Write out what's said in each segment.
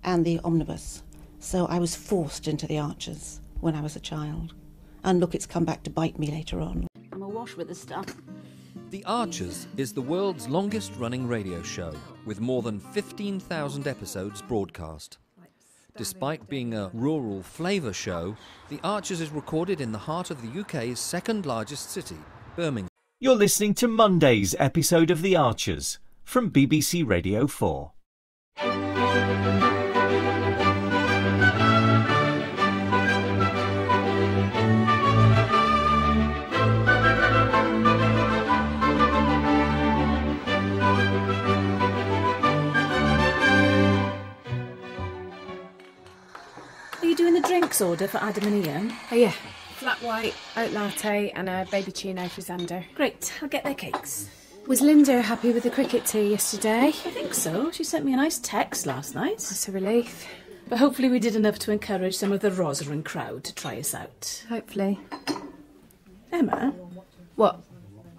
and the omnibus. So I was forced into the Archers when I was a child. And look, it's come back to bite me later on. I'm awash with this stuff. The Archers is the world's longest running radio show, with more than 15,000 episodes broadcast. Despite being a rural flavour show, The Archers is recorded in the heart of the UK's second largest city, Birmingham. You're listening to Monday's episode of The Archers from BBC Radio 4. Drinks order for Adam and Ian? Oh yeah, flat white, oat latte and a baby tuno for Xander. Great, I'll get their cakes. Was Linda happy with the cricket tea yesterday? I think so. She sent me a nice text last night. That's a relief. But hopefully we did enough to encourage some of the Roserran crowd to try us out. Hopefully. Emma? What?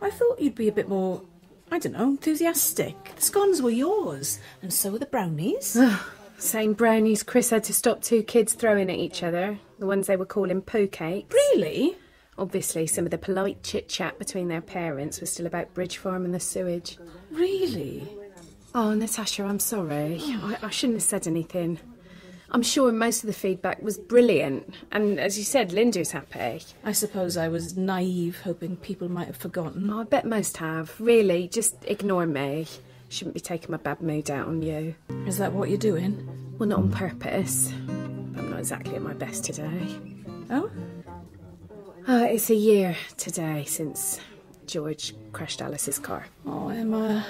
I thought you'd be a bit more, I don't know, enthusiastic. The scones were yours, and so were the brownies. Same brownies Chris had to stop two kids throwing at each other, the ones they were calling poo cakes. Really? Obviously, some of the polite chit-chat between their parents was still about Bridge Farm and the sewage. Really? Oh, Natasha, I'm sorry. I shouldn't have said anything. I'm sure most of the feedback was brilliant, and as you said, Linda's happy. I suppose I was naive, hoping people might have forgotten. Oh, I bet most have. Really, just ignore me. Shouldn't be taking my bad mood out on you. Is that what you're doing? Well, not on purpose. I'm not exactly at my best today. Oh? It's a year today since George crashed Alice's car. Oh, Emma.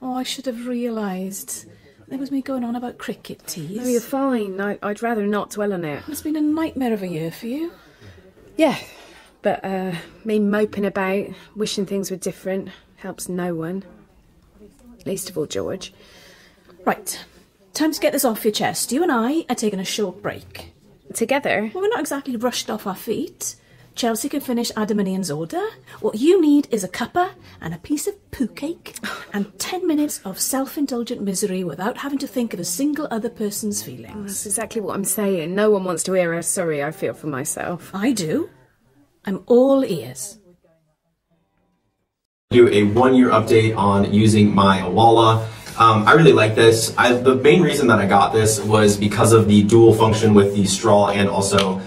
Oh, I should have realised. There was me going on about cricket teas. No, you're fine. I'd rather not dwell on it. It's been a nightmare of a year for you. Yeah, but me moping about, wishing things were different, helps no one. Least of all George. Right, time to get this off your chest. You and I are taking a short break. Together? Well, we're not exactly rushed off our feet. Chelsea can finish Adam and Ian's order. What you need is a cuppa and a piece of poo cake and 10 minutes of self-indulgent misery without having to think of a single other person's feelings. That's exactly what I'm saying. No one wants to hear how sorry I feel for myself. I do. I'm all ears. Do a 1-year update on using my Awala. I really like this. The main reason that I got this was because of the dual function with the straw, and also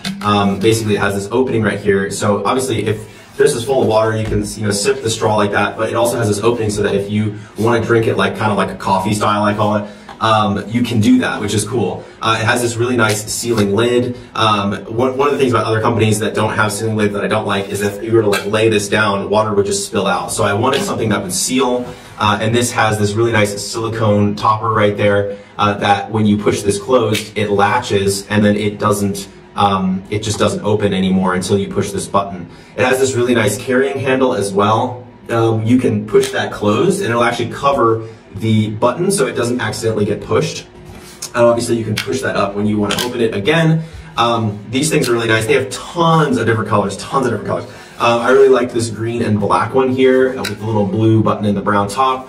basically it has this opening right here. So obviously if this is full of water, you can sip the straw like that, but it also has this opening so that if you want to drink it like kind of like a coffee style, I call it, you can do that, which is cool. It has this really nice sealing lid. One of the things about other companies that don't have sealing lid that I don't like is if you were to like lay this down, water would just spill out. So I wanted something that would seal, and this has this really nice silicone topper right there that when you push this closed, it latches, and then it doesn't, it just doesn't open anymore until you push this button. It has this really nice carrying handle as well. You can push that closed, and it'll actually cover the button so it doesn't accidentally get pushed. Obviously you can push that up when you want to open it again. These things are really nice. They have tons of different colors, I really like this green and black one here with the little blue button and the brown top.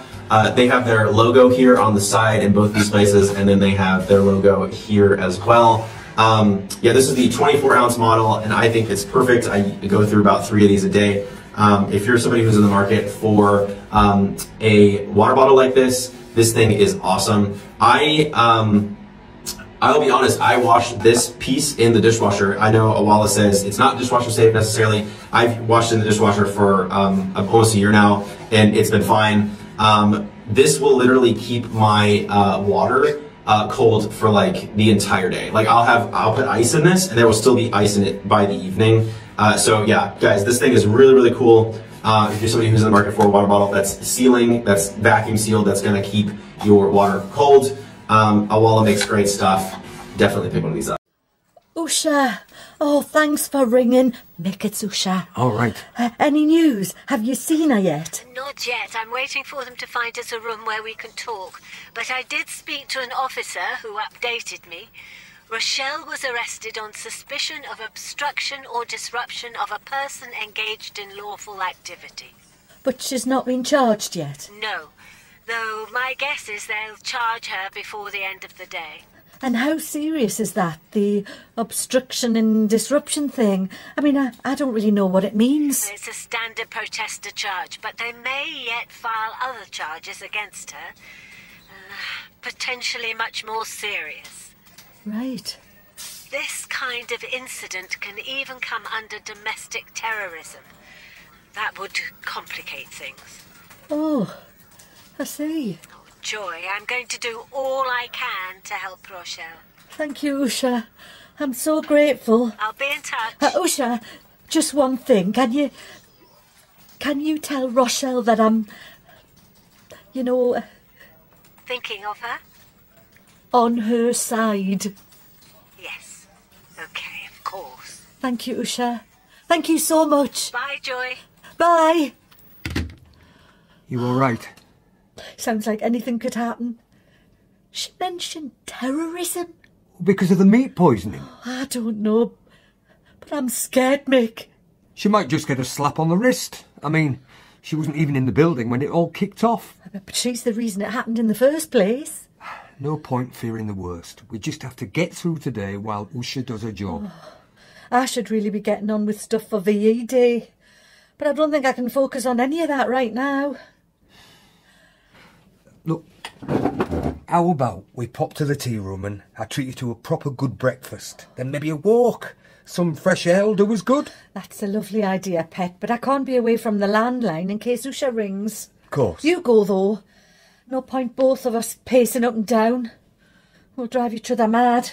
They have their logo here on the side in both these places, and then they have their logo here as well. Yeah, this is the 24-ounce model, and I think it's perfect. I go through about 3 of these a day. If you're somebody who's in the market for a water bottle like this thing is awesome. I'll be honest, I washed this piece in the dishwasher. I know Awala says it's not dishwasher safe necessarily. I've washed in the dishwasher for almost a year now, and it's been fine. This will literally keep my water cold for like the entire day. Like I'll put ice in this, and there will still be ice in it by the evening. So yeah, guys, this thing is really, really cool. If you're somebody who's in the market for a water bottle that's sealing, that's vacuum sealed, that's gonna keep your water cold, Awala makes great stuff. Definitely pick one of these up. Usha, oh, thanks for ringing. Mick, it's Usha. All right. Any news? Have you seen her yet? Not yet. I'm waiting for them to find us a room where we can talk. But I did speak to an officer who updated me. Rochelle was arrested on suspicion of obstruction or disruption of a person engaged in lawful activity. But she's not been charged yet? No, though my guess is they'll charge her before the end of the day. And how serious is that, the obstruction and disruption thing? I mean, I don't really know what it means. It's a standard protester charge, but they may yet file other charges against her. Potentially much more serious. Right. This kind of incident can even come under domestic terrorism. That would complicate things. Oh, I see. Oh, Joy, I'm going to do all I can to help Rochelle. Thank you, Usha. I'm so grateful. I'll be in touch. Usha, just one thing. Can you tell Rochelle that I'm, Thinking of her? on her side? Yes. Okay, of course. Thank you, Usha. Thank you so much. Bye, Joy. Bye. You all right? Sounds like anything could happen. She mentioned terrorism. Because of the meat poisoning? I don't know, but I'm scared, Mick. She might just get a slap on the wrist. I mean, she wasn't even in the building when it all kicked off. But she's the reason it happened in the first place. No point fearing the worst. We just have to get through today while Usha does her job. I should really be getting on with stuff for VE Day, but I don't think I can focus on any of that right now. Look, how about we pop to the tea room and I treat you to a proper good breakfast? Then maybe a walk. Some fresh air will do us good. That's a lovely idea, Pet, but I can't be away from the landline in case Usha rings. Of course. You go, though. No point both of us pacing up and down. We'll drive each other mad.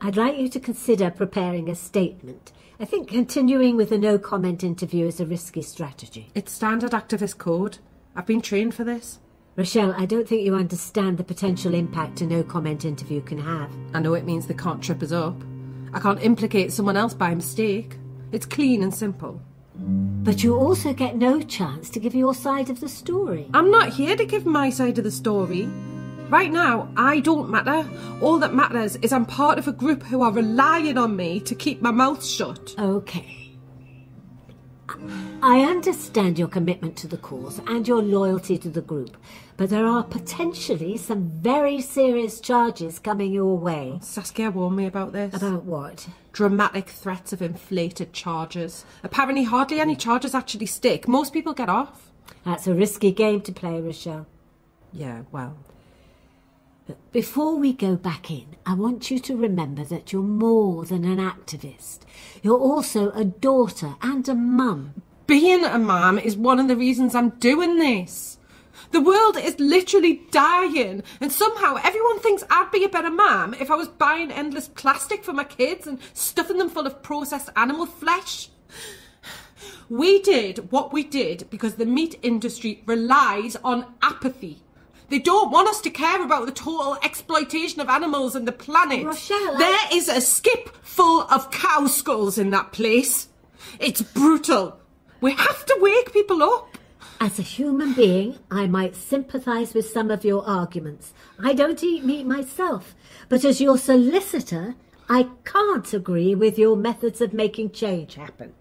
I'd like you to consider preparing a statement. I think continuing with a no-comment interview is a risky strategy. It's standard activist code. I've been trained for this. Rochelle, I don't think you understand the potential impact a no-comment interview can have. I know it means they can't trip us up. I can't implicate someone else by mistake. It's clean and simple. But you also get no chance to give your side of the story. I'm not here to give my side of the story. Right now, I don't matter. All that matters is I'm part of a group who are relying on me to keep my mouth shut. Okay. I understand your commitment to the cause and your loyalty to the group, but there are potentially some very serious charges coming your way. Saskia warned me about this. About what? Dramatic threats of inflated charges. Apparently hardly any charges actually stick. Most people get off. That's a risky game to play, Rochelle. Yeah, well... But before we go back in, I want you to remember that you're more than an activist. You're also a daughter and a mum. Being a mum is one of the reasons I'm doing this. The world is literally dying, and somehow everyone thinks I'd be a better mum if I was buying endless plastic for my kids and stuffing them full of processed animal flesh. We did what we did because the meat industry relies on apathy. They don't want us to care about the total exploitation of animals and the planet. Rochelle, There is a skip full of cow skulls in that place. It's brutal. We have to wake people up. As a human being, I might sympathise with some of your arguments. I don't eat meat myself, but as your solicitor, I can't agree with your methods of making change happen.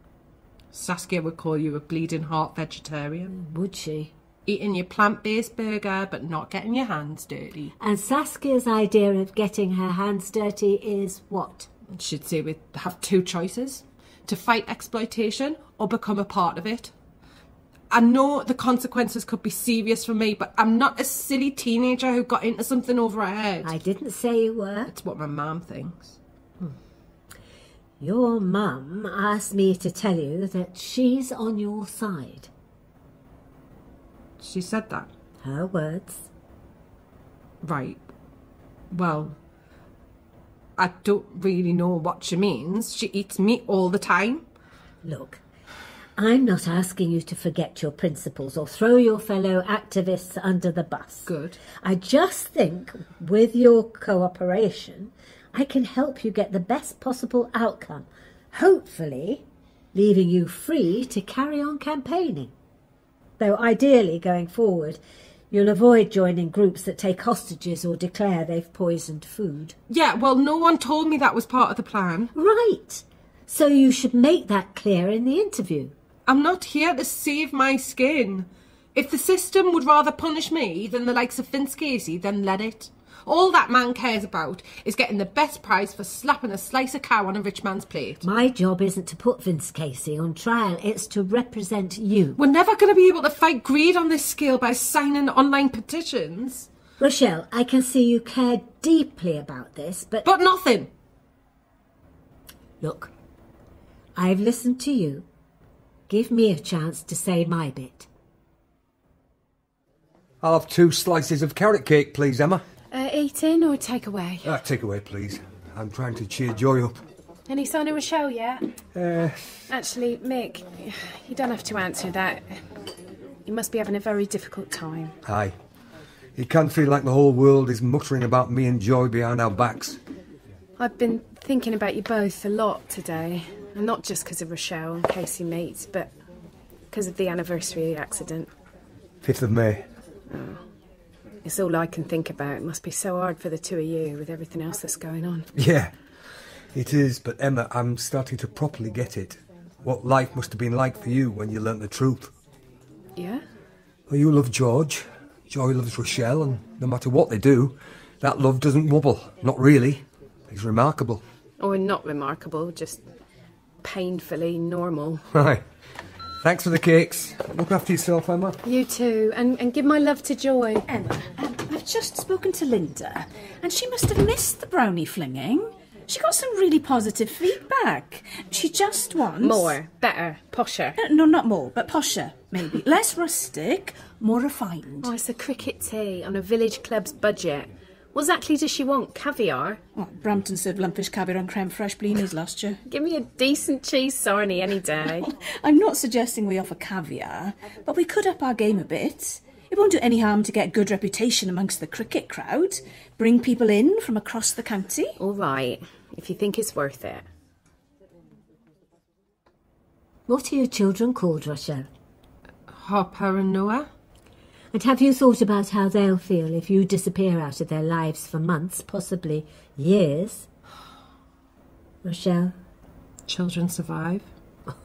Saskia would call you a bleeding heart vegetarian. Would she? Eating your plant-based burger but not getting your hands dirty. And Saskia's idea of getting her hands dirty is what? She'd say we'd have two choices. To fight exploitation or become a part of it. I know the consequences could be serious for me, but I'm not a silly teenager who got into something over her head. I didn't say you were. It's what my mum thinks. Your mum asked me to tell you that she's on your side. She said that? Her words. Right. Well, I don't really know what she means. She eats meat all the time. Look, I'm not asking you to forget your principles or throw your fellow activists under the bus. Good. I just think, with your cooperation, I can help you get the best possible outcome. Hopefully, leaving you free to carry on campaigning. Though ideally, going forward, you'll avoid joining groups that take hostages or declare they've poisoned food. Yeah, well, no one told me that was part of the plan. Right. So you should make that clear in the interview. I'm not here to save my skin. If the system would rather punish me than the likes of Vince Casey, then let it. All that man cares about is getting the best price for slapping a slice of cow on a rich man's plate. My job isn't to put Vince Casey on trial, it's to represent you. We're never going to be able to fight greed on this scale by signing online petitions. Rochelle, I can see you care deeply about this, but... But nothing! Look, I've listened to you. Give me a chance to say my bit. I'll have 2 slices of carrot cake, please, Emma. Eating or takeaway? Take away, please. I'm trying to cheer Joy up. Any sign of Rochelle yet? Actually, Mick, you don't have to answer that. You must be having a very difficult time. Aye. It can feel like the whole world is muttering about me and Joy behind our backs. I've been thinking about you both a lot today. And not just because of Rochelle and Casey meets, but because of the anniversary of the accident. 5th of May. Oh. It's all I can think about. It must be so hard for the two of you with everything else that's going on. Yeah, it is. But Emma, I'm starting to properly get it. What life must have been like for you when you learnt the truth. Yeah? Well, you love George. Joy loves Rochelle, and no matter what they do, that love doesn't wobble. Not really. It's remarkable. Or not remarkable, just painfully normal. Right. Thanks for the cakes. Look after yourself, Emma. You too. And give my love to Joy. Emma, I've just spoken to Linda, and she must have missed the brownie flinging. She got some really positive feedback. She just wants... More, better, posher. No, not more, but posher, maybe. Less rustic, more refined. Oh, it's a cricket tea on a village club's budget. What exactly does she want? Caviar? Well, Brampton served lumpfish caviar and creme fraiche blinis last year. Give me a decent cheese sarnie any day. I'm not suggesting we offer caviar, but we could up our game a bit. It won't do any harm to get a good reputation amongst the cricket crowd. Bring people in from across the county. All right, if you think it's worth it. What are your children called, Rochelle? Hopper and Noah. And have you thought about how they'll feel if you disappear out of their lives for months, possibly years? Rochelle? Children survive. Oh,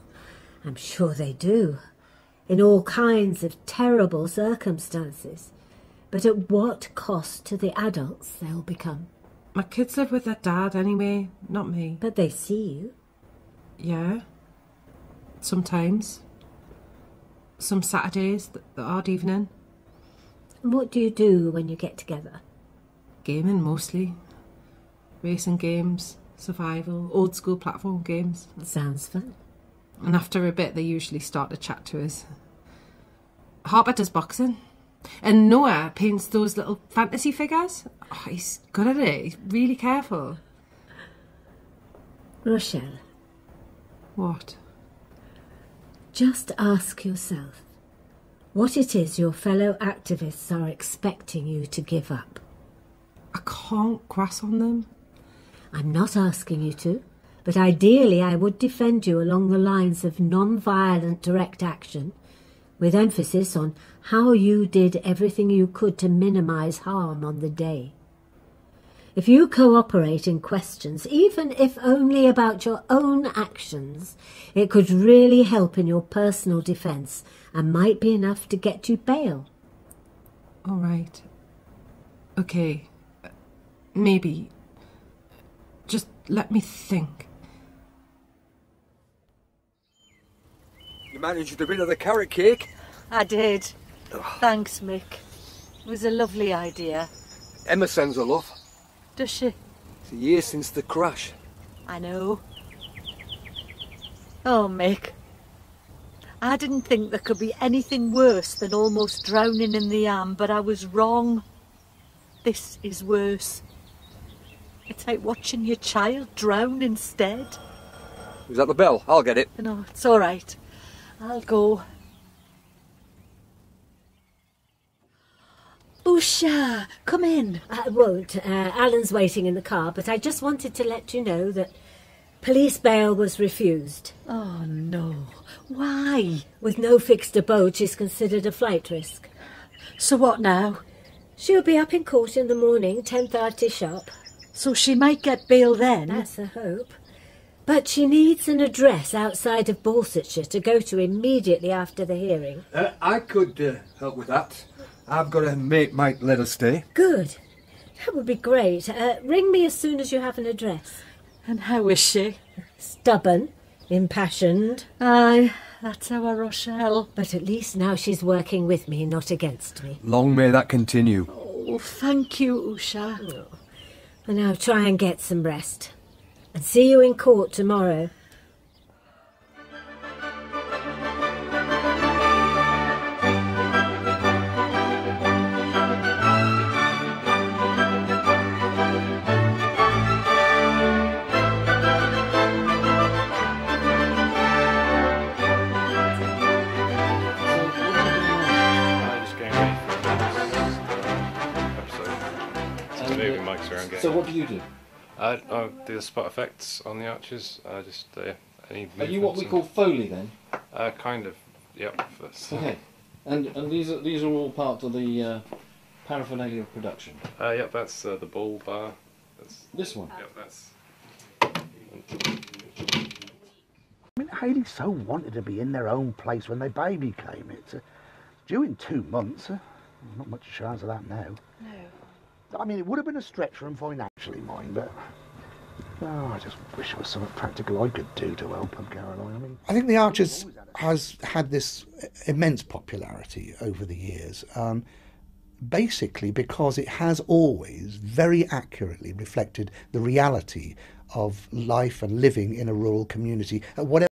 I'm sure they do. In all kinds of terrible circumstances. But at what cost to the adults they'll become? My kids live with their dad anyway, not me. But they see you. Yeah. Sometimes. Some Saturdays, the odd evening. And what do you do when you get together? Gaming, mostly. Racing games, survival, old school platform games. Sounds fun. And after a bit, they usually start to chat to us. Harper does boxing. And Noah paints those little fantasy figures. Oh, he's good at it. He's really careful. Rochelle. What? Just ask yourself what it is your fellow activists are expecting you to give up. I can't grass on them. I'm not asking you to, but ideally I would defend you along the lines of non-violent direct action, with emphasis on how you did everything you could to minimise harm on the day. If you cooperate in questions, even if only about your own actions, it could really help in your personal defence and might be enough to get you bail. All right. Okay. Maybe. Just let me think. You managed a bit of the carrot cake? I did. Thanks, Mick. It was a lovely idea. Emma sends her love. Does she? It's a year since the crash. I know. Oh, Mick. I didn't think there could be anything worse than almost drowning in the Yam, but I was wrong. This is worse. It's like watching your child drown instead. Is that the bell? I'll get it. No, it's all right. I'll go. Usha, come in. I won't. Alan's waiting in the car, but I just wanted to let you know that police bail was refused. Oh, no. Why? With no fixed abode, she's considered a flight risk. So what now? She'll be up in court in the morning, 10:30 sharp. So she might get bail then? That's the hope. But she needs an address outside of Borsetshire to go to immediately after the hearing. I could help with that. I've got a mate might let us stay. Good. That would be great. Ring me as soon as you have an address. And how is she? Stubborn, impassioned. Aye, that's our Rochelle. But at least now she's working with me, not against me. Long may that continue. Oh, thank you, Usha. Oh. And now try and get some rest. And see you in court tomorrow. So what do you do? I do the spot effects on the arches. Just any. Are you what we call Foley then? Kind of. Yep. Okay. And these are all part of the paraphernalia of production. Yep. That's the bull bar. That's this one. Yep. That's. I mean, Hayley so wanted to be in their own place when their baby came. It's due in 2 months. Not much chance of that now. No. I mean, it would have been a stretch for them financially, mind, but I just wish there was something practical I could do to help them, Caroline. I think The Archers has had this immense popularity over the years, basically because it has always very accurately reflected the reality of life and living in a rural community, at whatever